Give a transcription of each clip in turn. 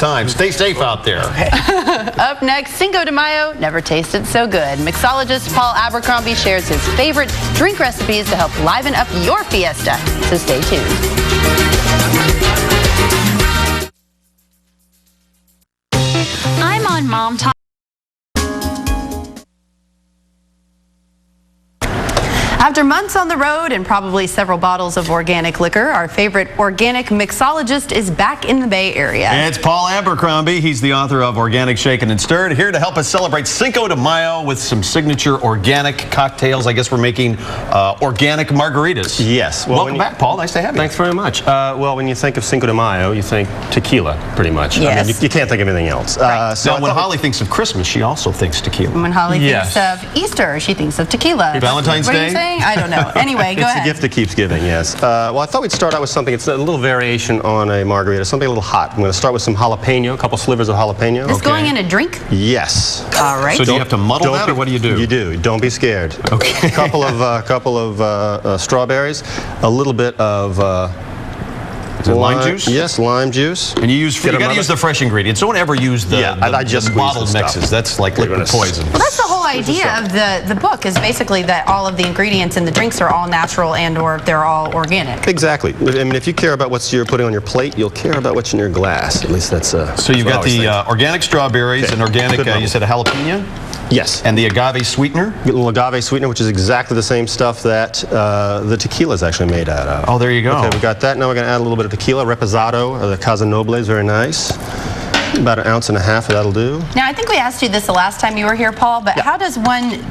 time. Stay safe out there. Up next, Cinco de Mayo never tasted so good. Mixologist Paul Abercrombie shares his favorite drink recipes to help liven up your fiesta. So stay tuned. I'm on Mom Time. After months on the road and probably several bottles of organic liquor, our favorite organic mixologist is back in the Bay Area. It's Paul Abercrombie. He's the author of Organic Shaken and Stirred, here to help us celebrate Cinco de Mayo with some signature organic cocktails. I guess we're making organic margaritas. Yes. Well, welcome back, Paul. Nice to have you. Thanks very much. Well, when you think of Cinco de Mayo, you think tequila, pretty much. Yes. I mean, you can't think of anything else. Right. So when Holly thinks of Christmas, she also thinks tequila. When Holly Yes. thinks of Easter, she thinks of tequila. Valentine's What are you Day? saying? I don't know. Anyway, go It's ahead. a gift that keeps giving, yes. Well, I thought we'd start out with something, it's a little variation on a margarita, something a little hot. I'm going to start with some jalapeno, a couple slivers of jalapeno. This going in a drink? Yes. All right. So do you have to muddle that, or what do you do? You do. Don't be scared. Okay. A couple of strawberries, a little bit of Is it lime juice? Yes, lime juice. And you got to use the fresh ingredients. Don't ever use the, I just the bottled squeeze the mixes. stuff. That's like liquid poison. Well, that's the whole idea of the book, is basically that all of the ingredients in the drinks are all natural and or they're all organic. Exactly. I mean, if you care about what you're putting on your plate, you'll care about what's in your glass. At least that's So you've got the organic strawberries and organic, you said a jalapeno? Yes. And the agave sweetener? A little agave sweetener, which is exactly the same stuff that the tequila is actually made out of. Oh, there you go. Okay, we got that. Now we're going to add a little bit of tequila. Reposado, or the Casa Noble is very nice. About 1.5 ounces, that'll do. Now, I think we asked you this the last time you were here, Paul, but how does one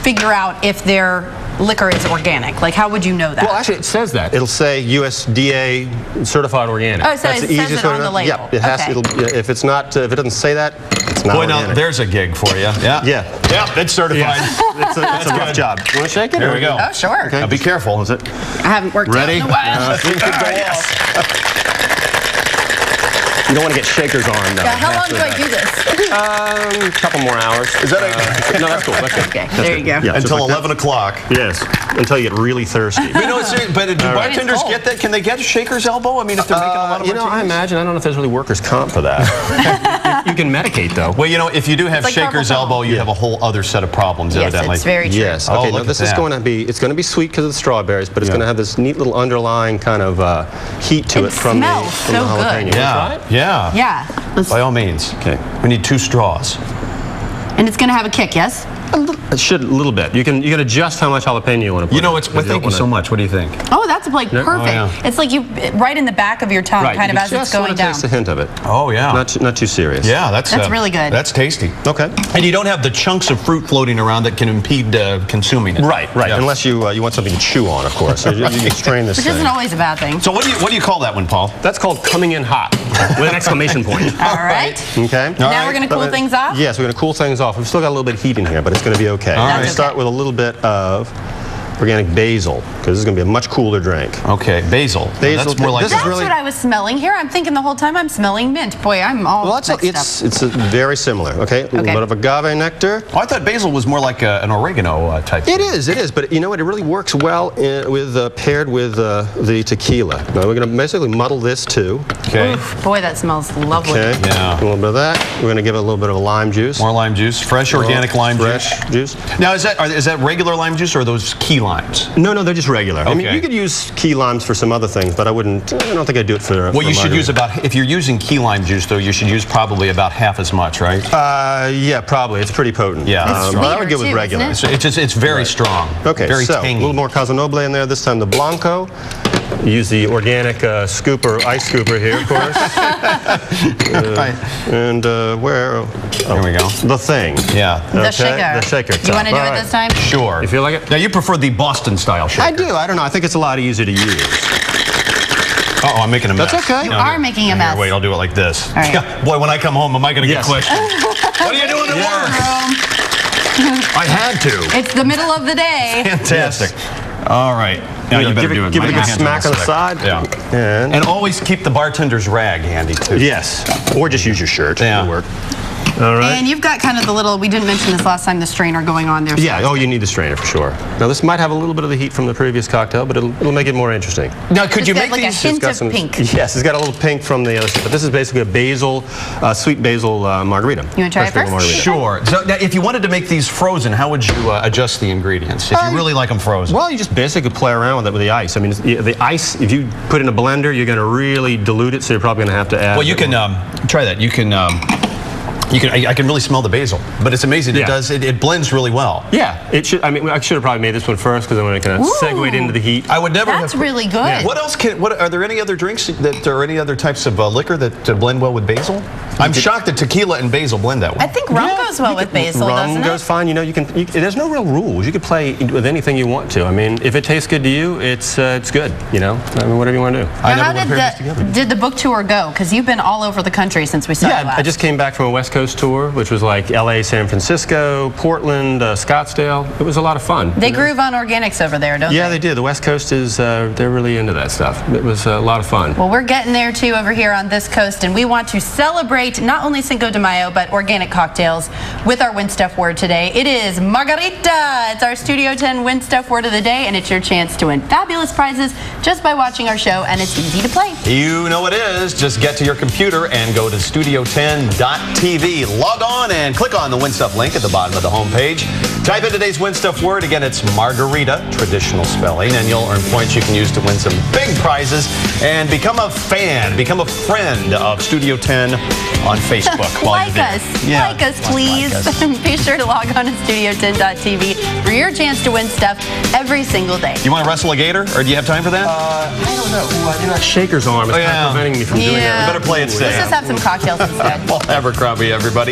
figure out if their liquor is organic? Like, how would you know that? Well, actually, it says that. It'll say USDA certified organic. Oh, so it says it on the label. Yeah, it has. Okay. If it's not, if it doesn't say that, it's not organic. Now there's a gig for you. Yeah. Yeah, it's certified. Yeah. It's a rough job. You want to shake it? There we go. Oh, sure. Okay. Now be careful. Is it? I haven't worked out in a while. You don't want to get shakers on. Yeah, how long do I do this? A couple more hours. Is that no, that's cool. That's good. Okay, there you go. Yeah, Until 11 o'clock. Yes, until you get really thirsty. You know, but do bartenders get that? Can they get a shaker's elbow? I mean, if they're making a lot of I imagine. I don't know if there's really workers' comp for that. You can medicate, though. Well, you know, if you do have like shaker's carpal elbow, you have a whole other set of problems, Yes, evidently. it's very true. Yes. Oh, Okay. Now look this at is that. going to be. It's going to be sweet because of the strawberries, but it's going to have this neat little underlying kind of heat to it from the smells so jalapeno. good. Yeah. Yeah. By all means. Okay. We need 2 straws. And it's going to have a kick, yes? It should a little bit. You can adjust how much jalapeno you want to put. You know, it's. Well, thank you so much. What do you think? Oh, that's like perfect. Oh, yeah. It's like you right in the back of your tongue, kind of as it's going down. Just a hint of it. Oh, yeah. Not too serious. Yeah, that's really good. That's tasty. Okay. And you don't have the chunks of fruit floating around that can impede consuming it. Right. Yeah. Unless you want something to chew on, of course. So you can strain this Which thing. isn't always a bad thing. So what do you call that one, Paul? That's called coming in hot with an exclamation point. All right. Okay. Now we're going to cool things off? Yes, we're going to cool things off. We've still got a little bit of heat in here, but it's going to be okay. All We're right. going to start with a little bit of organic basil, because this is going to be a much cooler drink. Okay, basil. Basil. That's more like This is That's really- what I was smelling here. I'm thinking the whole time I'm smelling mint. Boy, I'm all Well, mixed up. it's very similar. Okay. A little bit of agave nectar. Oh, I thought basil was more like an oregano type. It is, but you know what? It really works well paired with the tequila. Now we're going to basically muddle this too. Okay. Oof, boy, that smells lovely. Okay. Yeah. A little bit of that. We're going to give it a little bit of lime juice. More lime juice, fresh organic lime fresh juice. Now, is that regular lime juice or are those key limes? No, they're just regular. I mean, Okay. you could use key limes for some other things, but I don't think I'd do it for. Well, you should use if you're using key lime juice, though, you should use probably about half as much, right? Yeah, probably. It's pretty potent. Yeah. It's but I would go sweeter, with too, regular. isn't It's very strong. Okay, Very so tangy. a little more Casa Noble in there. This time the Blanco. Use the organic ice scooper here, of course. And where? There we go. The thing. Yeah. The shaker. The shaker. You want to do All it right. this time? Sure. You feel like it? Now, you prefer the Boston style shaker. I do. I don't know. I think it's a lot easier to use. Uh-oh, I'm making a mess. That's okay. You are making a mess. Here, wait, I'll do it like this. All right. Boy, when I come home, am I going to get Yes. questioned? What are you doing at work? I had to. It's the middle of the day. Fantastic. All right. Now you better do it. Give it a My good hands smack are on the sick. side. Yeah. And always keep the bartender's rag handy, too. Yes. Or just use your shirt. Yeah. It'll work. All right. And you've got kind of the little, we didn't mention this last time, the strainer going on there. Yeah, oh, you need the strainer for sure. Now, this might have a little bit of the heat from the previous cocktail, but it'll make it more interesting. Now, could you It's make got like these? a hint of pink. Yes, it's got a little pink from the other side, but this is basically a basil, sweet basil margarita. You want to try it Fresh basil first? margarita. Sure. So now, if you wanted to make these frozen, how would you adjust the ingredients if you really like them frozen? Well, you just basically play around with it with the ice. I mean, the ice, if you put in a blender, you're going to really dilute it, so you're probably going to have to add. Well, you can try that. You can. I can really smell the basil, but it's amazing. Yeah. It blends really well. Yeah, it should. I mean, I should have probably made this one first because I want to kind of segue into the heat. I would never. That's really good. Yeah. What else are there any other drinks that or any other types of liquor that blend well with basil? I'm shocked that tequila and basil blend that well. I think rum goes well with basil, doesn't Rum it? goes fine. You know, there's no real rules. You can play with anything you want to. I mean, if it tastes good to you, it's good. You know, I mean, whatever you want to do. Now, how did the book tour go? Because you've been all over the country since we saw you Yeah, last. I just came back from a West Coast tour, which was like LA, San Francisco, Portland, Scottsdale. It was a lot of fun. They groove on organics over there, don't they? Yeah, they do. The West Coast is, they're really into that stuff. It was a lot of fun. Well, we're getting there too over here on this coast, and we want to celebrate not only Cinco de Mayo, but organic cocktails with our Win Stuff word today. It is margarita. It's our Studio 10 Win Stuff word of the day, and it's your chance to win fabulous prizes just by watching our show, and it's easy to play. You know it is. Just get to your computer and go to studio10.tv. Log on and click on the Win Stuff link at the bottom of the homepage. Type in today's Win Stuff word. Again, it's margarita, traditional spelling, and you'll earn points you can use to win some big prizes and become a fan, become a friend of Studio 10 on Facebook. Like us, please. Like us. Be sure to log on to studio10.tv for your chance to win stuff every single day. You want to wrestle a gator, or do you have time for that? I don't know. Ooh, you know, shaker's arm is kind of preventing me from doing that. We better play it safe. Let's just have some cocktails instead. Paul Abercrombie, everybody.